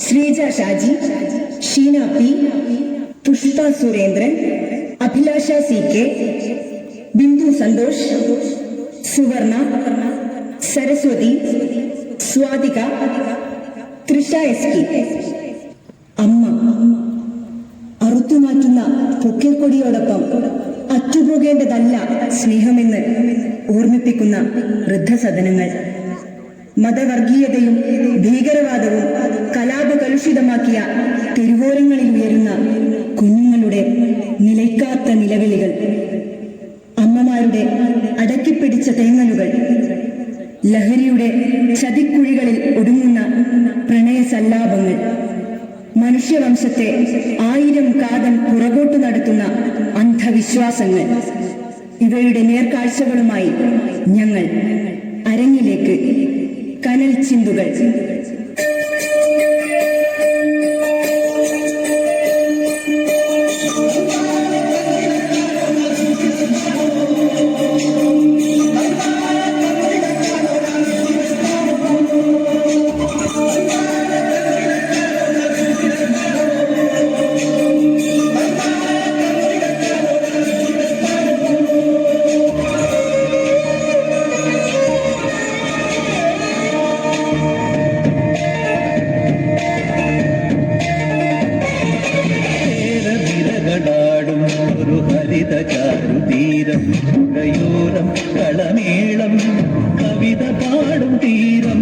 Sreeja Shaji, Sheena P, Pushpa Surendran, Abhilasha C K, Bindu Santhosh, Suvarna, Saraswathi, Swathika, Trisha S K. അമ്മ അറുത്തുമാറ്റുന്ന പൊക്കിൾക്കൊടിയോടൊപ്പം അറ്റുപോകേണ്ടതല്ല സ്നേഹമെന്ന് ഓർമ്മിപ്പിക്കുന്ന വൃദ്ധസദനങ്ങൾ. മതവർഗീയതയും ഭീകരവാദവും കലാപകലുഷിതമാക്കിയ തെരുവോരങ്ങളിൽ ഉയരുന്ന കുഞ്ഞുങ്ങളുടെ നിലയ്ക്കാത്ത നിലവിളികൾ, അമ്മമാരുടെ അടക്കിപ്പിടിച്ച തേങ്ങലുകൾ, ലഹരിയുടെ ചതിക്കുഴികളിൽ ഒടുങ്ങുന്ന പ്രണയസല്ലാപങ്ങൾ, മനുഷ്യവംശത്തെ 1000 കാതം പുറകോട്ടു നടത്തുന്ന അന്ധവിശ്വാസങ്ങൾ, ഇവയുടെ നേർക്കാഴ്ചകളുമായി ഞങ്ങൾ അരങ്ങിലേക്ക് കനൽ ചിന്തുകൾ. ചാരുതീരം പുഴയോരം കളമേളം കവിത പാടും തീരം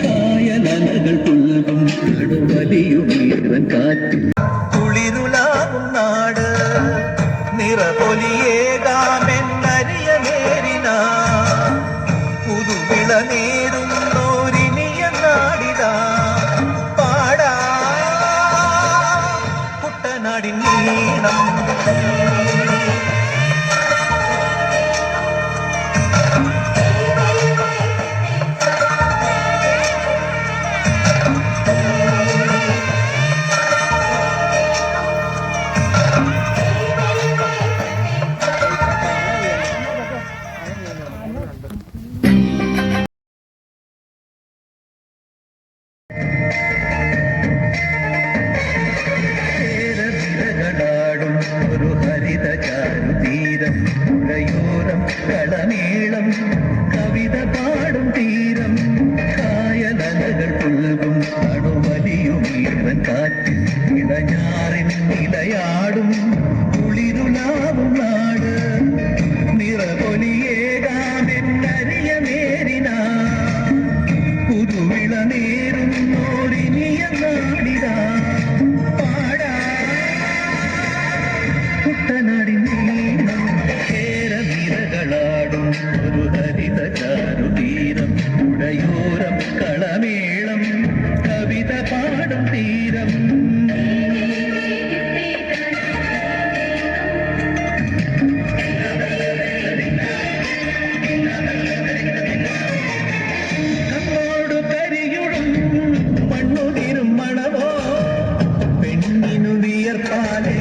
കായലലകൾ പുൽകും കടുവലിയുമീറൻ കാറ്റ് കുളിരുലാകും നാട് നിറപൊലിയേകാമെന്നരിയ നേരിന പുതുവിള നേരുന്നോരിനിയ നാടിതാ പാടാ കുട്ടനാടിൻ നീണം. ഒരു ഹരിത ചാരുതീരം പുഴയോരം കളമേളം കവിത പാടും തീരം കായലലകൾ പുൽകും കടുവലിയുമീറൻ കാറ്റിൽ ഇളഞ്ഞാറിൻ നിലയാടും കുളിരുലാവും നാട് നിറപൊലിയേകാമെന്നരിയ നേരിന പുതുവിള നേരുന്നോരിനിയ നാടിതാ കുട്ടനാടിൻ നീളം. കേരനിരകളാടും ഒരു ഹരിത ചാരുതീരം പുഴയോരം കളമേളം കവിത പാടും തീരം. കണ്ണോടു കരിയുടും മണ്ണുതിരും മണമോ പെണ്ണിനു വിയർപ്പാലേ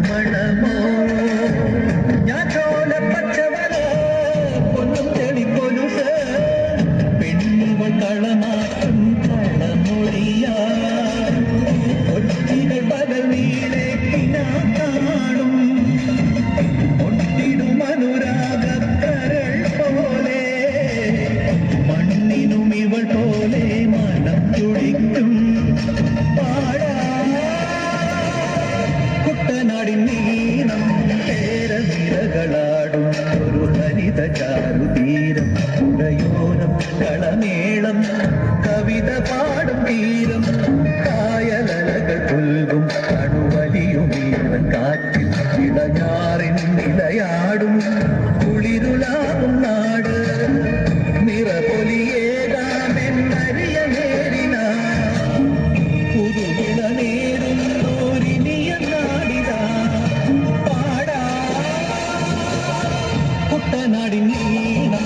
മണമോ ഞാറ്റോല പച്ചവരോ പൊന്നും തെളിപ്പൊലുസ് പെണ്ണുകൾ കളമാറ്റും കളമൊഴിയാ ഒച്ചികൾ പകൽ നീളേക്കിനാ കാണും ഒട്ടിടും അനുരാഗക്കരൾ പോലെ മണ്ണിനും ഇവൾ പോലെ മനം തുടിക്കും പാടാ കുട്ടനാടിൻ നീളം. കേരനിരകളാടും ഒരു ഹരിത ചാരുതീരം പുഴയോരം കളമേളം കവിത പാടും തീരം കായലലകൾ പുൽകും കടുവലിയുമീറൻ കാറ്റിൽ ഇളഞ്ഞാറിൻ നിലയാടും കുളിരുലാകും നാട് നിറപൊലിയേകാമെന്നരിയ നേരിന പുതുവിള നേരുന്നോരിനിയ നാടിതാ പാടാ കുട്ടനാടിൻ നീളം.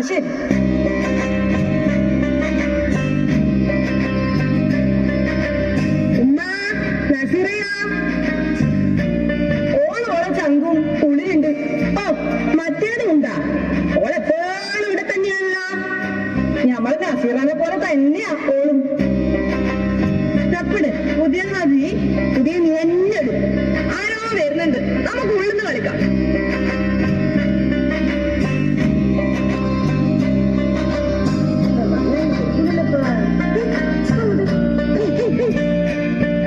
ശരി. ഉമ്മ, നസീറയാ? ഓളോളെ ചങ്കും ഉള്ളിലുണ്ട്. ഓ, മറ്റേതും ഉണ്ടാ? ഓളെപ്പോഴും ഇവിടെ തന്നെയാണല്ലോ. ഞമ്മള് നസീറനെ പോലെ തന്നെയാ ഓളും. സ്റ്റെപ്പിട്, പുതിയ നദി, പുതിയ നിന്നടും. ആരോ വരുന്നുണ്ട്, നമുക്ക് ഉള്ളിന്ന് കളിക്കാം.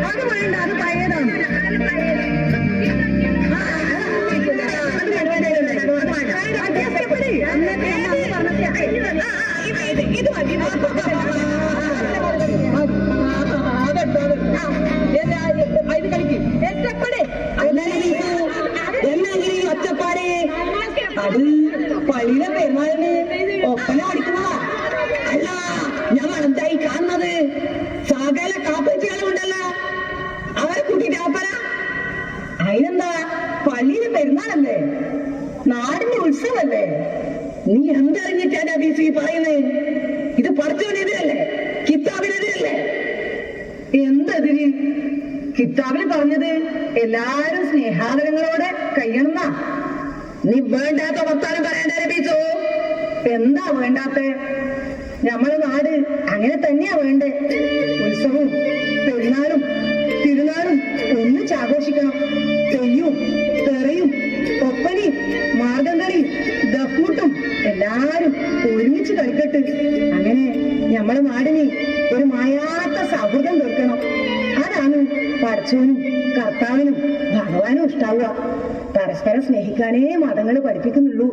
അത് വേണ്ട, അത് പഴയതാണ്. ഇത് മതി. ഇത് കളിക്കും. ഒച്ചപ്പാട് അത് പള്ളിയിലെ പെരുമാളിന് ഒപ്പന അടിക്കുന്നതാ. അല്ല, ഞാൻ എന്തായി കാണുന്നത്? സകല കാപ്പച്ചികളുണ്ടല്ലോ, അവരെ കൂട്ടിട്ട് ഒപ്പന. അതിനെന്താ, പള്ളിയിലെ പെരുന്നാളല്ലേ, നാടിന്റെ ഉത്സവല്ലേ? നീ എന്തറിഞ്ഞിട്ടാണ് ബീസി പറയുന്നത്? ഇത് പഠിച്ചവനെതിരല്ലേ, കിതാബിനെതിരല്ലേ? എന്തെതിര്? കിതാബിൽ പറഞ്ഞത് എല്ലാരും സ്നേഹാദരങ്ങളോടെ കഴിയണമെന്നാ. നീ വേണ്ടാത്ത വർത്താനം പറയണ്ട ബീസോ. എന്താ വേണ്ടാത്ത? നമ്മളെ നാട് അങ്ങനെ തന്നെയാ വേണ്ടേ. ഉത്സവവും പെരുന്നാളും തിരുനാളും ഒന്നിച്ചാഘോഷിക്കണം. തെയ്യും തെറയും ഒപ്പനയും മാർഗംകളിയും ദഫ്മുട്ടും എല്ലാരും ഒരുമിച്ച് കളിക്കട്ട്. അങ്ങനെ നമ്മളെ നാടിന് ഒരു മായാത്ത സൗഹൃദം തീർക്കണം. അതാണ് പഠിച്ചവനും കർത്താവിനും ഭഗവാനും ഇഷ്ടാവുക. പരസ്പരം സ്നേഹിക്കാനേ മതങ്ങൾ പഠിപ്പിക്കുന്നുള്ളൂ.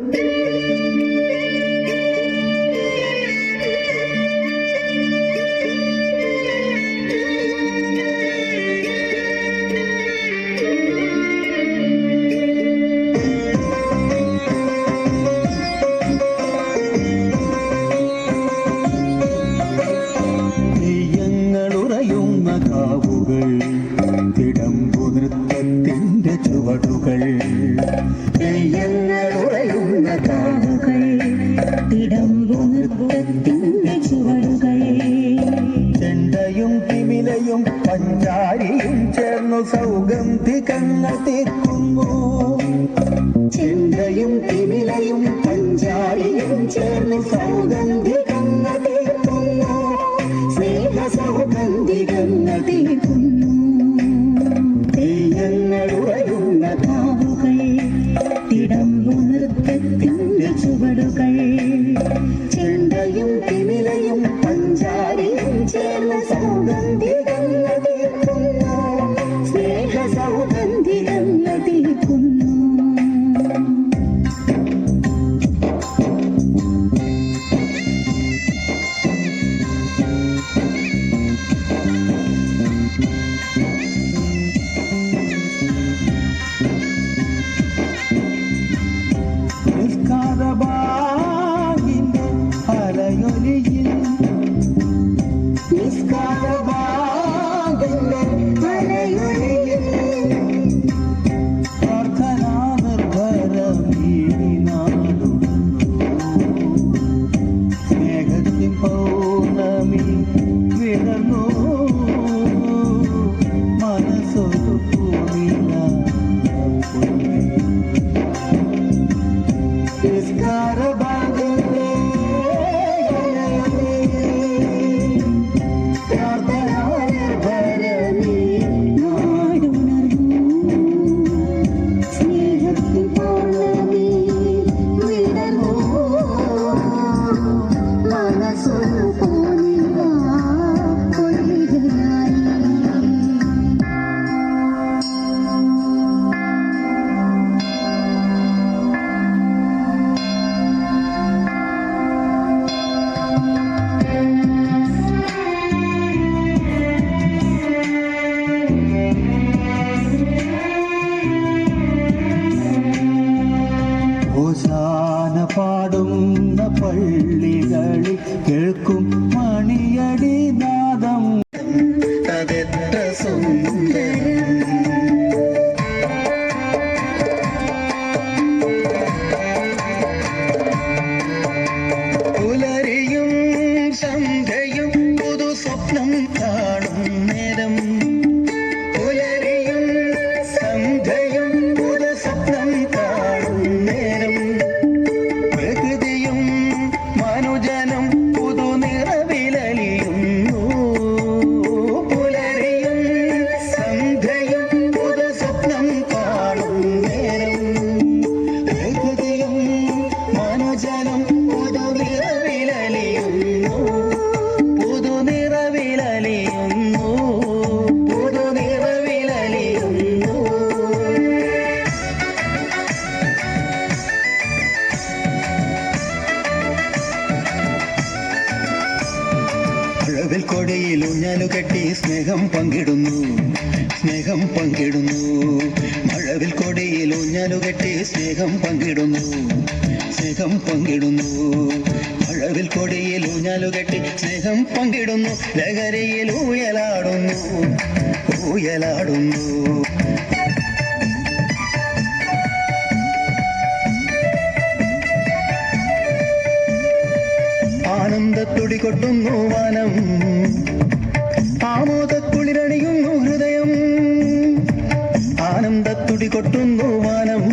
തെയ്യങ്ങളുറയുന്ന കാവുകൾ, തിടമ്പു നൃത്തത്തിന്റെ ചുവടുകൾ. തെയ്യങ്ങളുറയുന്ന കാവുകൾ, തിടമ്പു നൃത്തത്തിന്റെ ചുവടുകൾ. ചെണ്ടയും തിമിലയും പഞ്ചാരിയും ചേർന്നു സൗഗന്ധികങ്ങൾ തീർക്കുന്നു. ചെണ്ടയും തിമിലയും പഞ്ചാരിയും ചേർന്നു സൗഗന്ധികങ്ങൾ തീർക്കുന്നു. സ്നേഹ സൗഗന്ധികങ്ങൾ തീർക്കുന്നു. തെയ്യങ്ങളുറയുന്ന കാവുകൾ, തിടമ്പു നൃത്തത്തിന്റെ ചുവടുകൾ. ചെണ്ടയും തിമിലയും പഞ്ചാരിയും ചേർന്ന് സൗഗന്ധികങ്ങൾ തീർക്കുന്നു. സ്നേഹ സൗഗന്ധികങ്ങൾ തീർക്കുന്നു. നിസ്കാരബാഗിന്റെ അലയൊലിയിൽ, നിസ്കാരബാഗിന്റെ അലയൊലിയിൽ പ്രാർത്ഥനാ നിർഭരമീ നാടുന്നു. സ്നേഹത്തിൻ പൗർണമി വിടർന്നു, മനസ്സൊരു പൂനില പൊങ്ങി. നിസ്കാരബാഗിന്റെ പ്രാർത്ഥനാ നിർഭരമീ നാടുണർന്നു. സ്നേഹത്തിൻ പൗർണമി വിടർന്നു, മനസ്സൊരു പൂനില പൊയ്കയായി. ഹോസാന പാടുന്ന പള്ളികളിൽ കേൾക്കും മണിയടി നാദം. അതെത്ര സുന്ദരം. കൊടിയിൽ ഊഞ്ഞാലു കെട്ടി സ്നേഹം പങ്കിടുന്നു, സ്നേഹം പങ്കിടുന്നു. മഴവിൽ കൊടിയിൽ ഊഞ്ഞാലു കെട്ടി സ്നേഹം പങ്കിടുന്നു, സ്നേഹം പങ്കിടുന്നു. മഴവിൽ കൊടിയിൽ ഊഞ്ഞാലു കെട്ടി സ്നേഹം പങ്കിടുന്നു. ലഹരിയിൽ ഊയലാടുന്നു, ഊയലാടുന്നു. ആനന്ദത്തുടി കൊട്ടുന്നു വനം, ആമോദക്കുളിരണിയുന്നു ഹൃദയം. ആനന്ദത്തുടി കൊട്ടുന്നു വനം,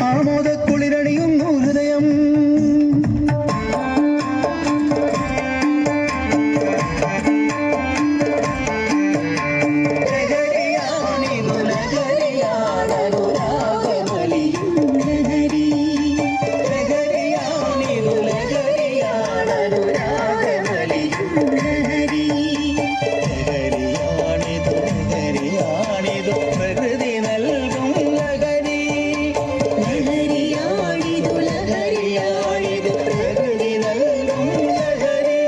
ആമോദക്കുളിരണിയുന്നു ഹൃദയം. ലഹരിയാണിതു ലഹരിയാണനുരാഗമലിയും ലഹരി. ലഹരിയാണിതു ലഹരിയാണനുരാഗമലിയും ലഹരി. ലഹരിയാണിതു ലഹരിയാണിതു പ്രകൃതി നൽകും ലഹരി. ലഹരിയാണിതു ലഹരിയാണിതു പ്രകൃതി നൽകും ലഹരി.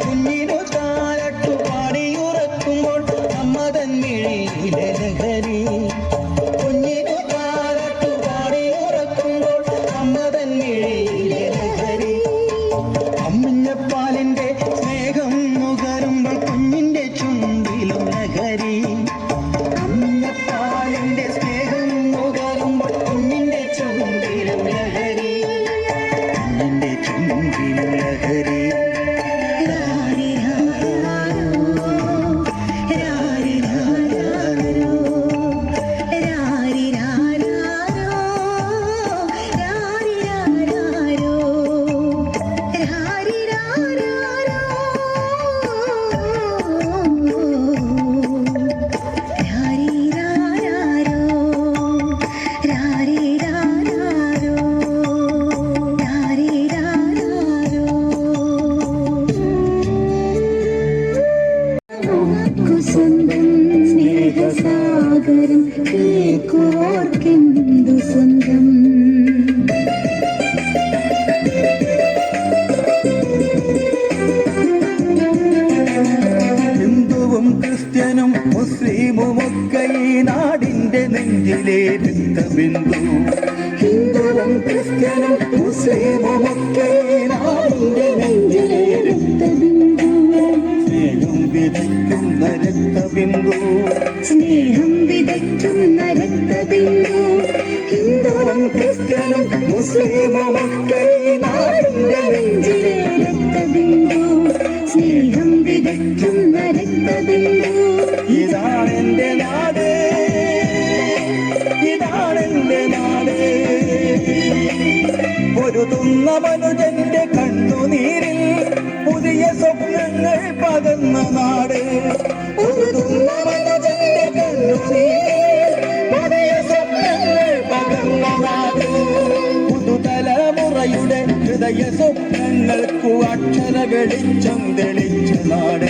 കുഞ്ഞിനു താരാട്ടു പാടിയുറക്കുമ്പോൾ അമ്മതൻ മിഴിയിലെ ലഹരി. കുഞ്ഞിനു താരാട്ടു പാടിയുറക്കുമ്പോൾ അമ്മതൻ മിഴിയിലെ ലഹരി. അമ്മിഞ്ഞപ്പാലിന്റെ സ്നേഹം നുകരുമ്പോൾ കുഞ്ഞിന്റെ ചുണ്ടിലും ലഹരി. അമ്മിഞ്ഞപ്പാലിന്റെ സ്നേഹം നുകരുമ്പോൾ കുഞ്ഞിന്റെ ചുണ്ടിലും ലഹരി, കുഞ്ഞിന്റെ ചുണ്ടിലും ലഹരി. സ്വന്തം സ്നേഹസാഗരം കേൾക്കുവോർക്കെന്തു സ്വന്തം. ഹിന്ദുവും ക്രിസ്ത്യനും മുസ്ലിമുമൊക്കെ ഈ നാടിന്റെ നെഞ്ചിലെ രക്തബിന്ദു. ഹിന്ദുവും ക്രിസ്ത്യനും മുസ്ലിമുമൊക്കെ ഈ നാടിന്റെ നെഞ്ചിലെ രക്തബിന്ദു. സ്നേഹം വിതയ്ക്കുന്ന രക്തബിന്ദു, സ്നേഹം വിതയ്ക്കുന്ന രക്തബിന്ദു. ഹിന്ദുവും ക്രിസ്ത്യനും മുസ്ലിമുമൊക്കെ ഈ നാടിന്റെ നെഞ്ചിലെ രക്തബിന്ദു, സ്നേഹം വിതയ്ക്കുന്ന രക്തബിന്ദു. ഇതാണെന്റെ നാട്, ഇതാണെന്റെ നാട്. പൊരുതുന്ന മനുജന്റെ കണ്ണുനീരിൽ പുതിയ സ്വപ്നങ്ങൾ പകർന്ന നാട്. പൊരുതുന്ന മനുജന്റെ കണ്ണുനീരിൽ പുതിയ സ്വപ്നങ്ങൾ പകർന്ന നാട്. പുതുതലമുറയുടെ ഹൃദയ സ്വപ്നങ്ങൾക്കു അക്ഷര വെളിച്ചം തെളിച്ച നാട്.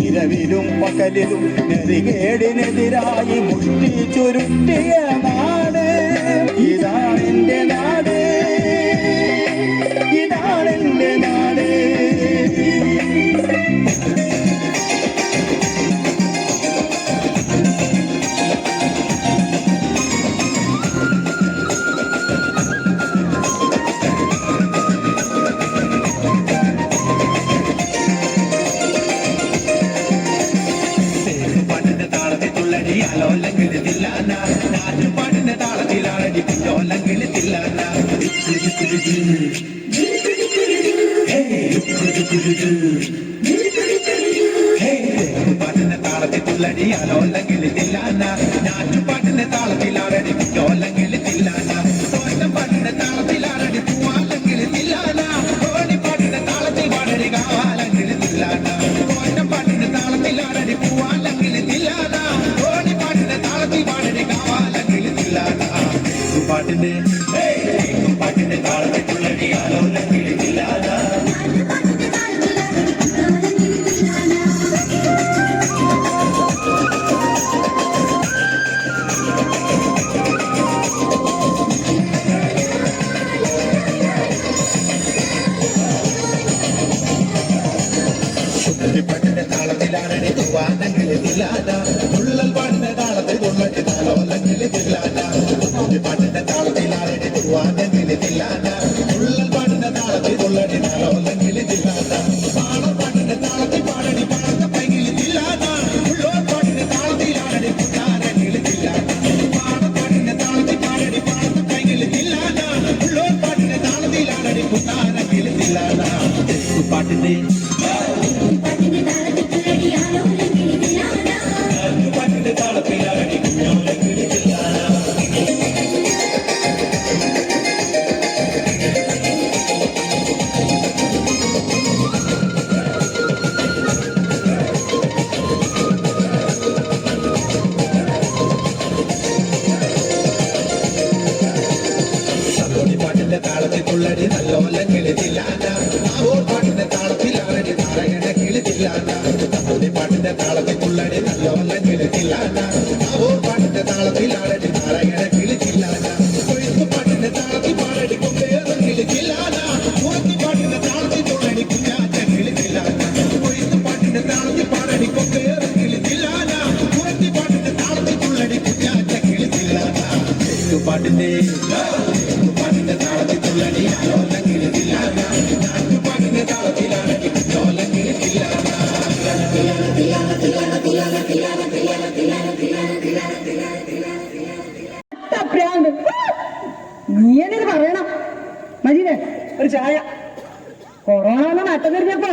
ഇരവിലും പകലിലും നെറികേടിനെതിരായി മുഷ്ടി ചുരുട്ടിയ നാട്. ഇതാണെന്റെ നാട്, ഇതാണെന്റെ നാട്. പാട്ടിന്റെ താളത്തിൽ തുള്ളടിയാലോല്ലെങ്കിൽ തില്ലാന, നാട്ടുപാട്ടിന്റെ താളത്തിലാളടിപ്പിച്ചോല്ലെങ്കിൽ തില്ലാന. പാട്ടിന്റെ താളത്തിൽ തുള്ളടിയാലോല്ലെങ്കിൽ തില്ലാന, നാട്ടുപാട്ടിന്റെ താളത്തിലാളടിപ്പിച്ചോല്ലെങ്കിൽ തില്ലാന. തോറ്റം പാട്ടിന്റെ താളത്തിലാളടി പൂവാല്ലെങ്കിൽ തില്ലാന, ഓടിപ്പാട്ടിന്റെ താളത്തിൽ പാടടി കാവാലെങ്കിൽ തില്ലാന. തോറ്റം പാട്ടിന്റെ താളത്തിലാളടി പൂവാല്ലെങ്കിൽ തില്ലാന, ഓടിപ്പാട്ടിന്റെ താളത്തിൽ പാടടി കാവാലെങ്കിൽ തില്ലാന. പാട്ടിന്റെ പാട്ടിന്റെ താളത്തിൽ തുള്ളടിയാലോല്ലെങ്കിൽ തില്ലാന. കുത്താനെങ്കിൽ തില്ലാന പാട്ടിന്റെ പാട്ടിന്റെ താളത്തിലാടി കുഞ്ഞോലെങ്കിൽ തില്ലാന പാട്ടിന്റെ താളത്തിൽ തുള്ളടി നല്ലോലം കിളിതില്ലാന ആവോർ പാട്ടിന്റെ താളത്തിലാടി നാരായണ കിളിതില്ലാന പാട്ടിന്റെ താളത്തിൽ തുള്ളടി നല്ലോലം കിളിതില്ലാന ആവോർ പാട്ടിന്റെ താളത്തിലാടി നാരായണ കിളിതില്ലാന പാട്ടിന്റെ താളത്തിൽ പാടടി കൊമ്പേറും കിളിതില്ലാന പാട്ടിന്റെ താളത്തിൽ തുള്ളടി കുഞ്ഞാറ്റ കിളിതില്ലാന പാട്ടിന്റെ താളത്തിൽ പാടടി കൊമ്പേറും കിളിതില്ലാന പാട്ടിന്റെ താളത്തിൽ തുള്ളടി കുഞ്ഞാറ്റ കിളിതില്ലാന പാട്ടിന്റെ പാട്ടിന്റെ താളത്തിൽ തുള്ളടി ആലോലം കിളിതില്ലാന പാട്ടിന്റെ താളത്തിലാണ് ലോലം കിളിതില്ലാന പ്രാന്ത് നീയനിത് പറയണം. മജീദേ ഒരു ചായ. കൊറോണ വന്ന നട്ടം തിരിഞ്ഞപ്പോ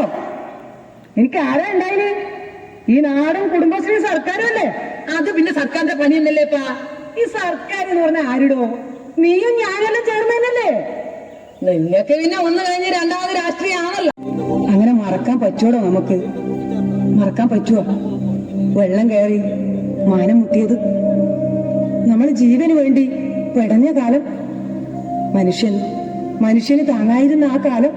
എനിക്ക് ആരാ ഉണ്ടായിന്? ഈ നാടും കുടുംബശ്രീ സർക്കാരും അല്ലേ? അത് പിന്നെ സർക്കാരിന്റെ പണിയല്ലല്ലേപ്പാ. ഈ സർക്കാർ എന്ന് പറഞ്ഞ ആരിടോ? നീയും ഞാനെല്ലാം ചേർന്നല്ലേ? നിന്നൊക്കെ പിന്നെ ഒന്ന് കഴിഞ്ഞ് രണ്ടാമത് രാഷ്ട്രീയമാണല്ലോ. അങ്ങനെ മറക്കാൻ പറ്റുമോ? നമുക്ക് മറക്കാൻ പറ്റുമോ? വെള്ളം കയറി മാനം മുട്ടിയത്, നമ്മൾ ജീവന് വേണ്ടി പെടഞ്ഞ കാലം, മനുഷ്യന് താങ്ങായിരുന്ന ആ കാലം.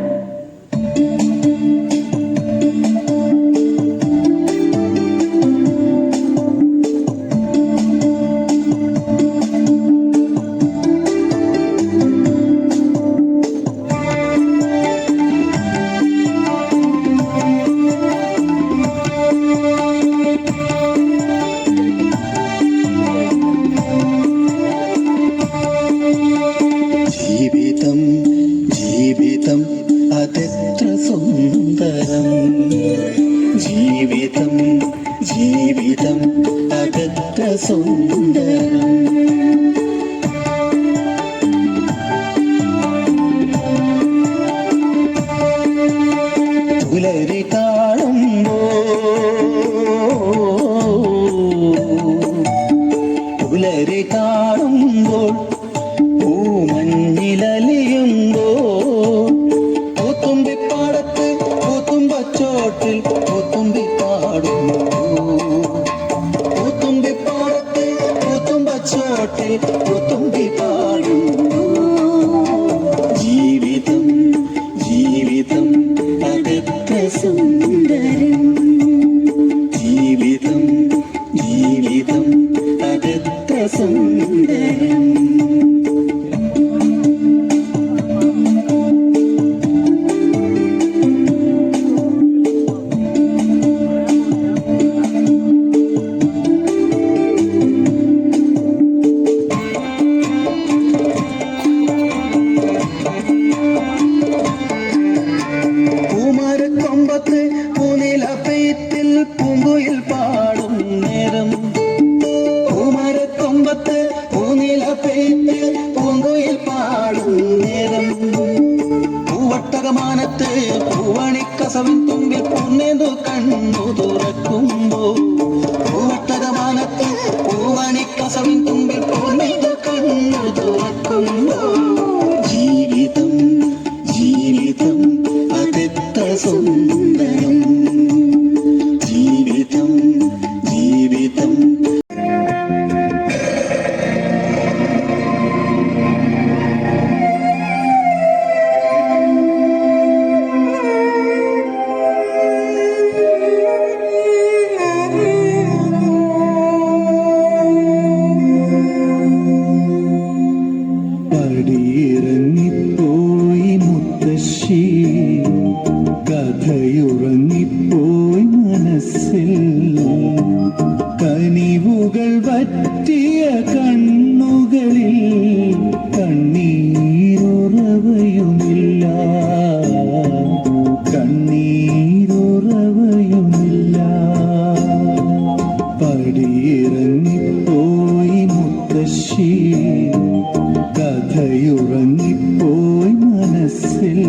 ജീവിതം അതെത്ര സുന്ദരം, ജീവിതം അതെത്ര സുന്ദരം. പുലരി കാണുമ്പോൾ പൂമഞ്ഞിലലിയുമ്പോൾ പൂത്തുമ്പിപ്പാടത്ത് പൂത്തുമ്പച്ചോട്ടിൽ പൂത്തുമ്പി പാടുന്നു, പൂത്തുമ്പിപ്പാടത്ത് പൂത്തുമ്പച്ചോട്ടിൽ പൂത്തുമ്പി പാടുന്നു. ജീവിതം അതെത്ര സുന്ദരം, ജീവിതം അതെത്ര സുന്ദരം. പൂമരക്കൊമ്പത്ത് പൂനിലപ്പേറ്റിൽ പൂങ്കുയിൽ പാടും നേരം, പൂമരക്കൊമ്പത്ത് പൂനിലപ്പേറ്റിൽ പൂങ്കുയിൽ പാടും നേരം. പൂവട്ടകമാനത്ത് പൂവണിക്കസവിൻ തുമ്പിൽ പൊന്നേതു കണ്ണു തുറക്കുമ്പോ, പൂവട്ടകമാനത്ത് പൂവണിക്കസവിൻ തുമ്പിൽ പൊന്നേതു കണ്ണു തുറക്കുമ്പോ. ജീവിതം അതെത്ര സുന്ദരം, ജീവിതം പടിയിറങ്ങിപ്പോയി മുത്തശ്ശി, കഥയുറങ്ങിപ്പോയി മനസ്സിൽ, കനിവുകൾ വറ്റിയ കണ്ണുകളിൽ കണ്ണീരുറവയുമില്ല, കണ്ണീരുറവയുമില്ല. പടിയിറങ്ങിപ്പോയി മുത്തശ്ശി, കഥയുറങ്ങിപ്പോയി മനസ്സിൽ,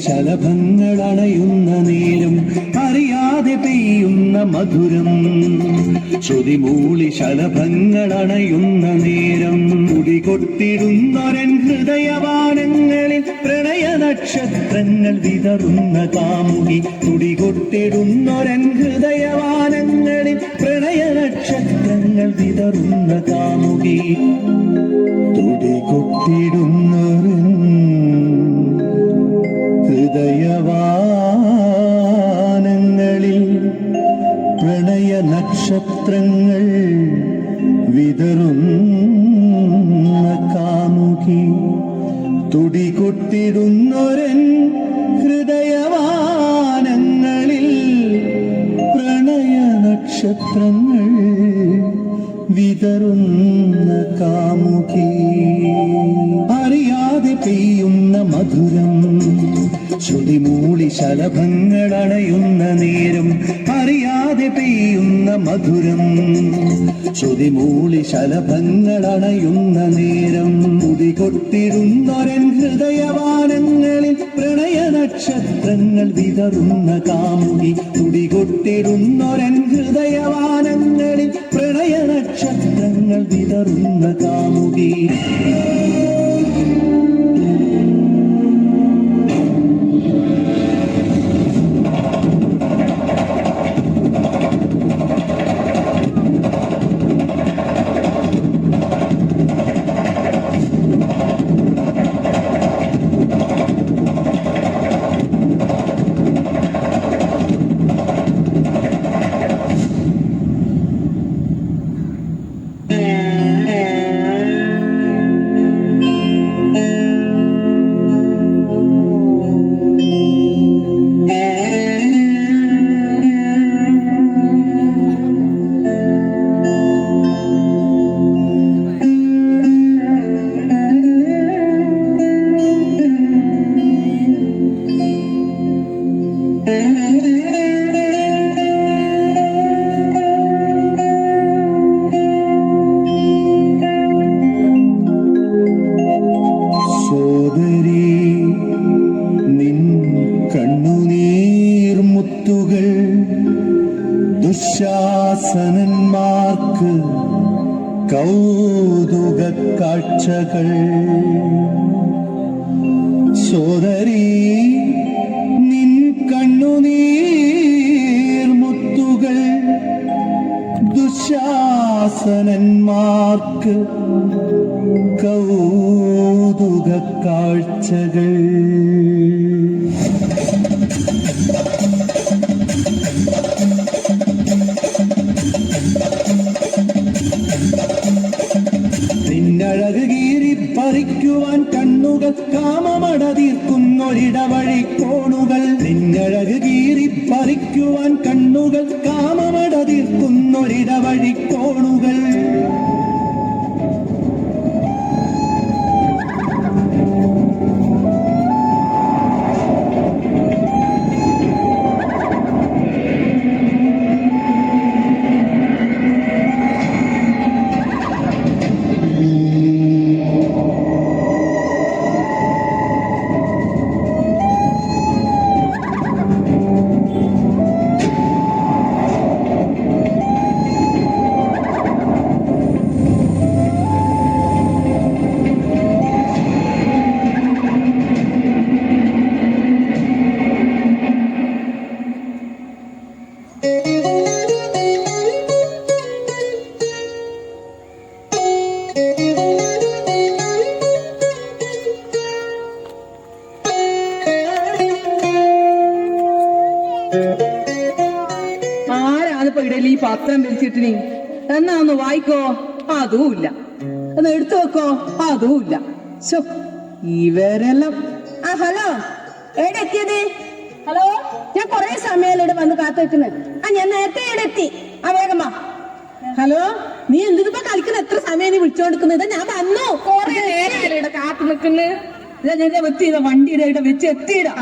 ശലഭങ്ങൾ അണയുന്ന നേരം അറിയാതെ പെയ്യുന്ന മധുരം ശ്രുതിമൂളി ശലഭങ്ങൾ അണയുന്ന നേരം തുടികൊട്ടിടുന്നൊരൻ ഹൃദയവാനങ്ങളിൽ പ്രണയ നക്ഷത്രങ്ങൾ വിതറുന്ന കാമുകി തുടികൊട്ടിടുന്നൊരൻ ഹൃദയവാനങ്ങളിൽ പ്രണയ നക്ഷത്രങ്ങൾ വിതറുന്ന കാമുകി തുടികൊട്ടിടുന്നൊരൻ ഹൃദയവാനങ്ങളിൽ പ്രണയ നക്ഷത്രങ്ങൾ വിതറുന്ന കാമുകി തുടികൊട്ടിടുന്നൊരൻ ഹൃദയവാനങ്ങളിൽ പ്രണയ നക്ഷത്രങ്ങൾ വിതറുന്ന കാമുകി അറിയാതെ പെയ്യുന്ന മധുരം ശ്രുതിമൂളി ശലഭങ്ങൾ അണയുന്ന നേരം അറിയാതെ പെയ്യുന്ന മധുരം ശ്രുതിമൂളി ശലഭങ്ങൾ അണയുന്ന നേരം തുടികൊട്ടിടുന്നൊരൻ ഹൃദയവാനങ്ങളിൽ പ്രണയ നക്ഷത്രങ്ങൾ വിതറുന്ന കാമുകി തുടികൊട്ടിടുന്നൊരൻ ഹൃദയവാനങ്ങളിൽ പ്രണയ നക്ഷത്രങ്ങൾ വിതറുന്ന കാമുകി ദുശാസനന്മാർക്ക് കൗതുക കാഴ്ചകൾ സോദരീ നിൻ കണ്ണുനീർ മുത്തുകൾ ദുശാസനന്മാർക്ക് കൗതുക കാഴ്ചകൾ നിന്നഴക് കീറിപ്പറിക്കുവാൻ കണ്ണുകൾ കാമമടതീർക്കുന്നൊരിടവഴി കോണുകൾ നിന്നഴക് കീറിപ്പറിക്കുവാൻ കണ്ണുകൾ കാമമടതീർക്കുന്നൊരിടവഴി കോണുകൾ ആരാണിപ്പോ ഇടയിൽ ഈ പത്രം വിരിച്ചിട്ടിനി? എന്നാ ഒന്ന് വായിക്കോ, അതുമില്ല. ഒന്ന് എടുത്തു വെക്കോ, അതുമില്ല. ഇവരെല്ലാം. ഹലോ, എവിടെ എത്തിയത്? ഹലോ, ഞാൻ കൊറേ സമയം ഇവിടെ വന്ന് കാത്തു വെക്കുന്നത്. ഞാൻ നേരത്തെ ഇവിടെ എത്തി. വേഗമാ. ഹലോ, നീ എന്തിപ്പോ കളിക്കുന്ന? എത്ര സമയം നീ വിളിച്ചോണ്ടിരിക്കുന്നത്? ഞാൻ വന്നു. കൊറേ നേരം ഇവിടെ കാത്തു നിൽക്കുന്നത്. വെത്തിയിട വണ്ടിയുടെ ഇവിടെ വെച്ച് എത്തിയിടാ.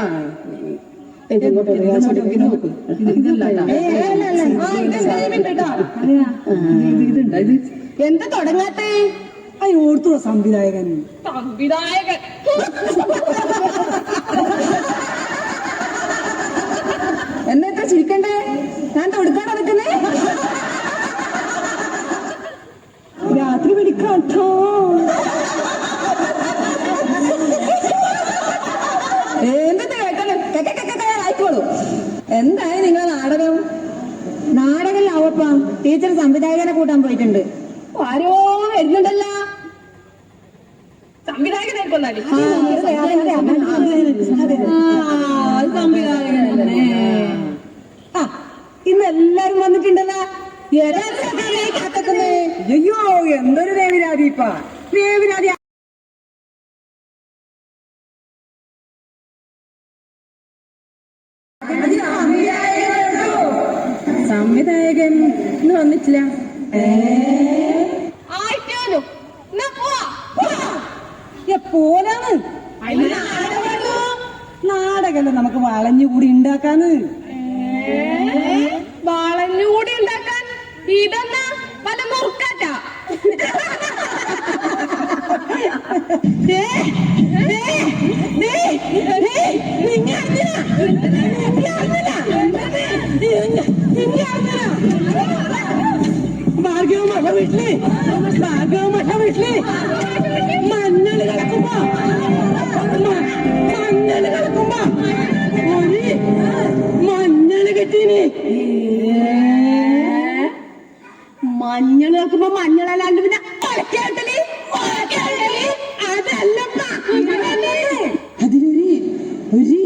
എന്താ തുടങ്ങാത്തെ? ഓർത്തുള്ള സംവിധായകൻ സംവിധായകൻ ചിരിക്കണ്ടേ? ഞാൻ തൊടുക്കാൻ നടക്കുന്നേ രാത്രി പിടിക്കാട്ടോ. എന്തെന്ന് കേട്ടാലും ആയിക്കോളൂ. എന്തായി നിങ്ങളെ നാടകം? നാടകമില്ലാവപ്പ ടീച്ചർ സംവിധായകനെ കൂട്ടാൻ പോയിട്ടുണ്ട്. ആരോ വരുന്നുണ്ടല്ല. സംവിധായകനായിരിക്കും. ഇന്ന് എല്ലാരും വന്നിട്ടുണ്ടല്ലോ. അയ്യോ എന്തൊരു ദേവിരാതി ഇപ്പ ദേവിരാതി. സംവിധായകൻ ഇന്ന് വന്നിട്ടില്ല. പോലാണ് നാടകല്ലേ നമുക്ക് വളഞ്ഞുകൂടി ഉണ്ടാക്കാന്ന്. വളഞ്ഞുകൂടി ഉണ്ടാക്കാൻ ഇതെന്നാ വല്ല മുറുക്കാറ്റ? ഭാർഗവ വീട്ടില് മഞ്ഞള് കിടക്കുമ്പോ ഒരു മഞ്ഞള് കെട്ടീന്. മഞ്ഞള് കിടക്കുമ്പോ മഞ്ഞളല്ലാണ്ട് പിന്നെ ഒലക്കേട്ടല് അതല്ലപ്പ. അതിലൊരു ഒരു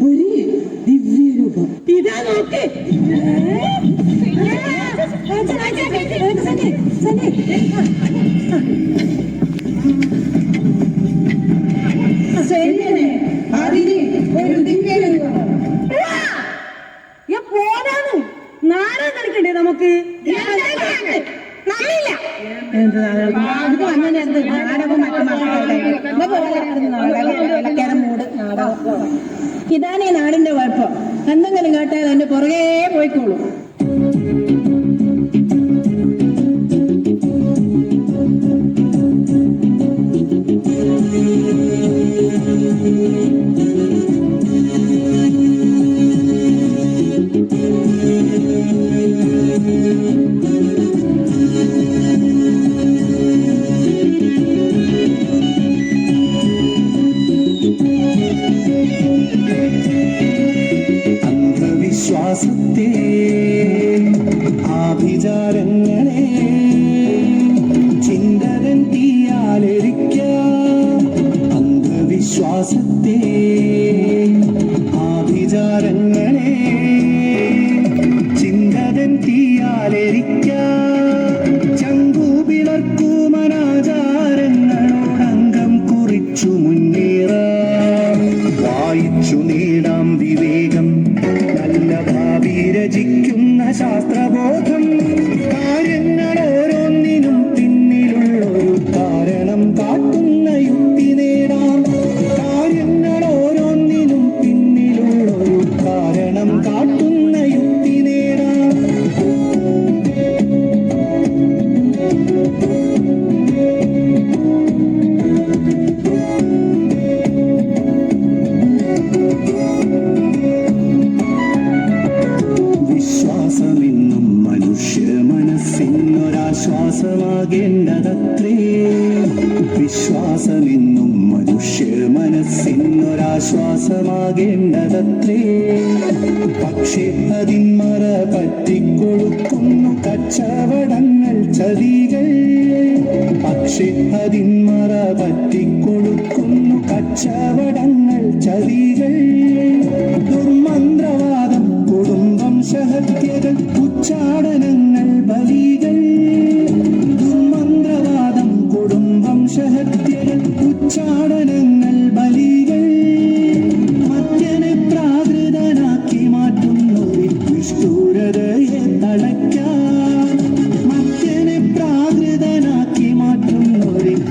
ഒരു ദിവ്യരൂപം ഇതാ നോക്ക്. പോലാണ് നാടകം കളിക്കണ്ടേ നമുക്ക്? ഇതാണ് ഈ നാടിന്റെ കുഴപ്പം. എന്തെങ്കിലും കേട്ടാൽ എന്റെ പുറകെ പോയിക്കോളൂ. അന്ധവിശ്വാസത്തെ ആഭിചാരങ്ങളെ ചിന്തകൻ തീയാലെരിക്കാം. അന്ധവിശ്വാസത്തെ ആഭിചാരങ്ങളെ ചിന്തകൻ തീയാലെരിക്കാം. ചങ്കൂപിളർക്കുമനാചാരങ്ങളോടംഗം കുറിച്ചു മുന്നേറാം. വായിച്ചു നേടാം വിവേകം, നല്ല ഭാവി രചിക്കുന്ന ശാസ്ത്രബോധം. കാര്യങ്ങൾ ഓരോന്നിനും പിന്നിലുള്ളൊരു കാരണം കാട്ടുന്ന യുക്തി നേടാം. കാര്യങ്ങൾ ഓരോന്നിനും പിന്നിലുള്ളൊരു കാരണം കാട്ടുന്ന യുക്തി നേടാം. വിശ്വാസമെന്നും മനുഷ്യ മനസ്സിനൊരാശ്വാസമാകേണ്ടതത്രേ. വിശ്വാസമെന്നും മനുഷ്യ മനസ്സിനൊരാശ്വാസമാകേണ്ടതത്രേ. പക്ഷേ അതിന്മറ പറ്റിക്കൊടുക്കുന്നു കച്ചവടങ്ങൾ ചതികൾ. പക്ഷേ അതിന്മറ പറ്റിക്കൊടുക്കുന്നു കച്ചവടങ്ങൾ ചതികൾ. ദുർമന്ത്രവാദം, കുടുംബംശഹത്യകൾ, ഉച്ചാടനങ്ങൾ, ബലികൾ. ദുർമന്ത്രവാദം, കുടുംബംശഹത്യകൾ, ഉച്ചാടനങ്ങൾ, ബലികൾ. മദ്യനെ പ്രാകൃതനാക്കി മാറ്റുന്നു നിഷ്ഠൂരതയെ തളയ്ക്കാൻ. മദ്യനെ പ്രാകൃതനാക്കി മാറ്റുന്നു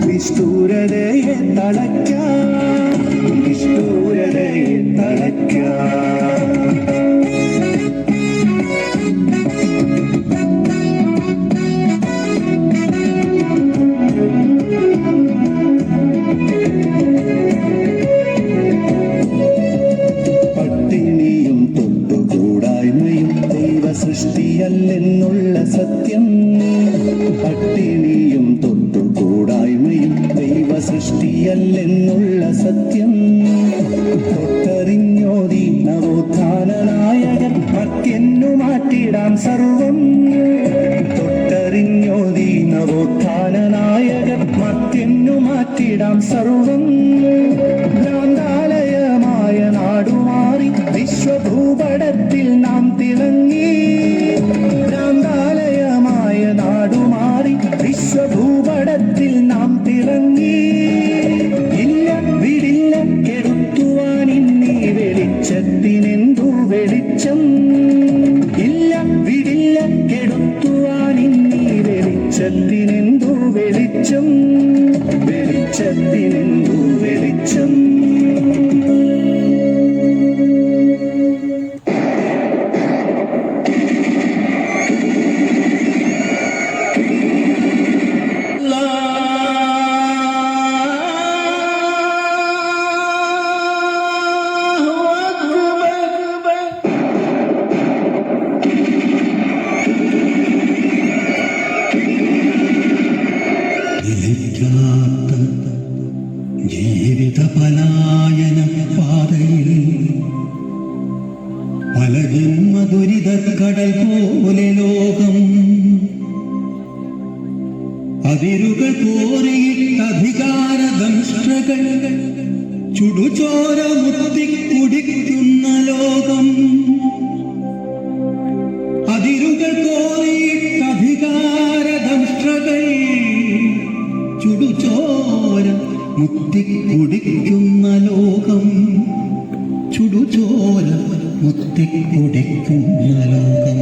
നിഷ്ഠൂരതയെ തളയ്ക്കാൻ. നിഷ്ഠൂരതയെ തളയ്ക്കാൻ. പട്ടിണിയും തൊട്ടുകൂടായ്മയും സൃഷ്ടിയല്ലെന്നുള്ള സത്യം, പട്ടിണിയും തൊട്ടുകൂടായ്മയും ദൈവ സൃഷ്ടിയല്ലെന്നുള്ള സത്യം, തൊട്ടറിഞ്ഞോതി നവോത്ഥാന നായകൻ മറ്റെന്നു മാറ്റിടാം സർവം, തൊട്ടറിഞ്ഞോതി നവോത്ഥാന നായകൻ മറ്റെന്നു മാറ്റിടാം സർവം. ഭ്രാന്താലയമായ നാടുമാറി വിശ്വഭൂപടത്തിൽ നാം തിളങ്ങി, ഭ്രാന്താലയമായ നാടുമാറി വിശ്വഭൂപടത്തിൽ നാം തിളങ്ങി. ഇല്ല വിടില്ല കെടുത്തുവാൻ ഇന്നീ വെളിച്ചത്തിനെന്തു വെളിച്ചം, ഇല്ല വിടില്ല കെടുത്തുവാൻ ഇന്നീ വെളിച്ചത്തിനെന്തു വെളിച്ചം, വെളിച്ചത്തിനെന്തു വെളിച്ചം. ജീവിത പലായന പാതയിൽ പല ജന്മദുരിതക്കടൽ പോലെ ലോകം, അതിരുകൾ കോരിയിട്ട അധികാരദംഷ്ട്രകൾ ചുടുചോര മുത്തിക്കുടിക്കുന്ന ലോകം, അതിരുകൾ കോരിയിട്ട അധികാരദംഷ്ട്രകൾ ചുടുചോര മുത്തിക്കുടിക്കുന്ന ലോകം, ചുടുചോര മുത്തിക്കുടിക്കുന്ന ലോകം.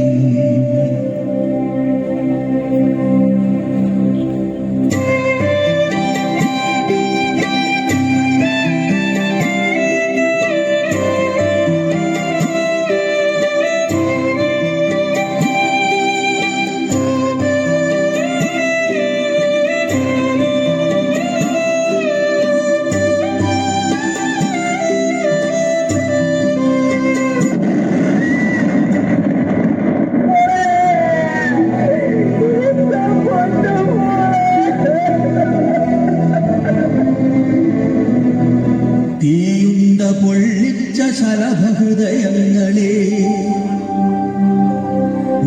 തീയുണ്ട പൊള്ളിച്ച ശലഭഹൃദയങ്ങളെ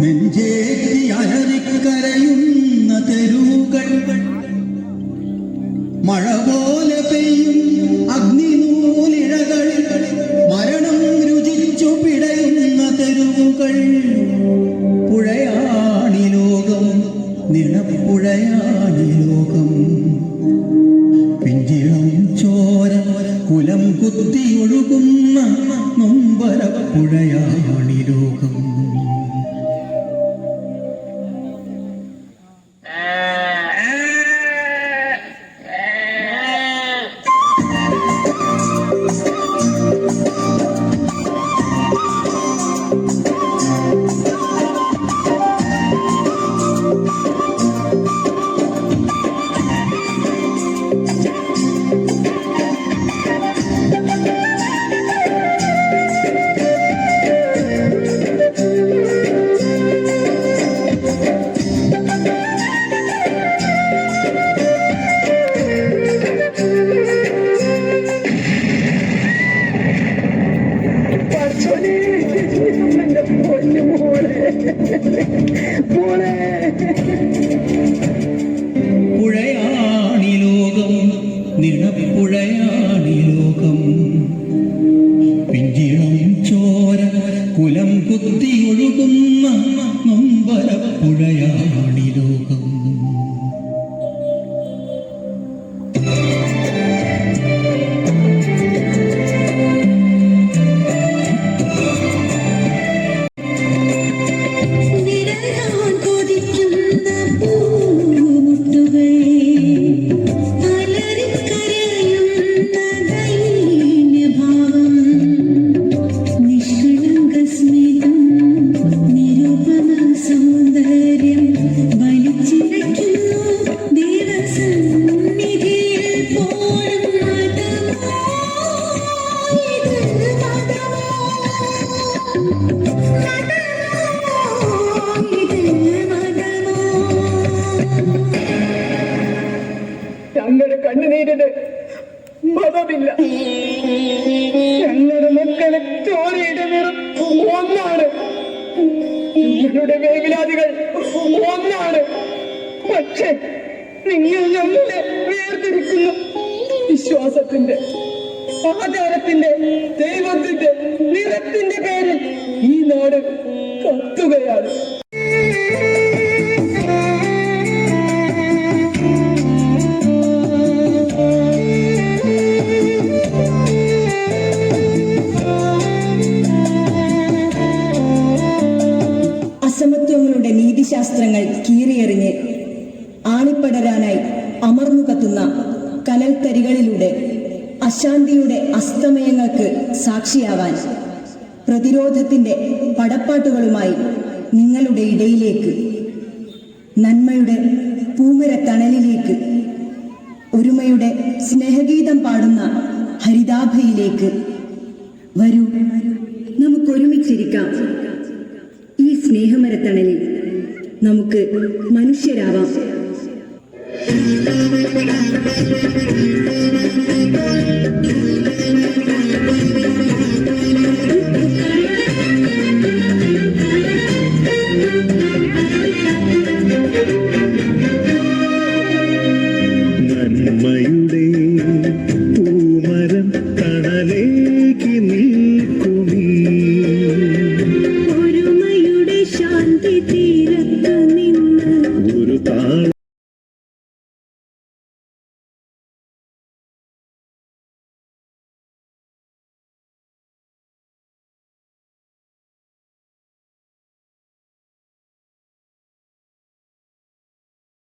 നെഞ്ചേറ്റി അലറിക്കരയുന്ന തെരുവുകൾ, മഴ പോലെ പെയ്യും അഗ്നിനൂലിഴകളിൽ മരണം രുചിച്ചു പിടയുന്ന തെരുവുകൾ. പുഴയാണി ലോകം, നിണപ്പുഴയാണി ലോകം, പിഞ്ചിളം ചോര കുലം കുത്തിയൊഴുകുന്ന നൊമ്പരപ്പുഴയാണി ലോകം. പുഴയാണി ലോകം, നിണപ്പുഴയാണി ലോകം, പിഞ്ചിളം ചോര കുലം കുത്തിയൊഴുകുന്ന നൊമ്പരപ്പുഴയാണി ലോകം. ചോരയിടരുത്, മതമില്ല. ഞങ്ങളുടെ മക്കളെ ചോരയുടെ നിറം ഒന്നാണ്, നിങ്ങളുടെ വേവലാതികൾ ഒന്നാണ്. പക്ഷെ നിങ്ങൾ ഞങ്ങളെ വേർതിരിക്കുന്നു. വിശ്വാസത്തിന്റെ, ആചാരത്തിന്റെ, ദൈവത്തിന്റെ, നിറത്തിന്റെ പേരിൽ ഈ നാട് കത്തുകയാണ്. അസമത്വങ്ങളുടെ നീതിശാസ്ത്രങ്ങൾ കീറിയെറിഞ്ഞ് ആണിപ്പടരാനായി അമർന്നു കത്തുന്ന കനൽത്തരികളിലൂടെ അശാന്തിയുടെ അസ്തമയങ്ങൾക്ക് സാക്ഷിയാവാൻ പ്രതിരോധത്തിന്റെ പടപ്പാട്ടുകളുമായി നിങ്ങളുടെ ഇടയിലേക്ക്, നന്മയുടെ പൂമരത്തണലിലേക്ക്, ഒരുമയുടെ സ്നേഹഗീതം പാടുന്ന ഹരിതാഭയിലേക്ക് വരൂ, നമുക്കൊരുമിച്ചിരിക്കാം. ഈ സ്നേഹമരത്തണലിൽ നമുക്ക് മനുഷ്യരാവാം.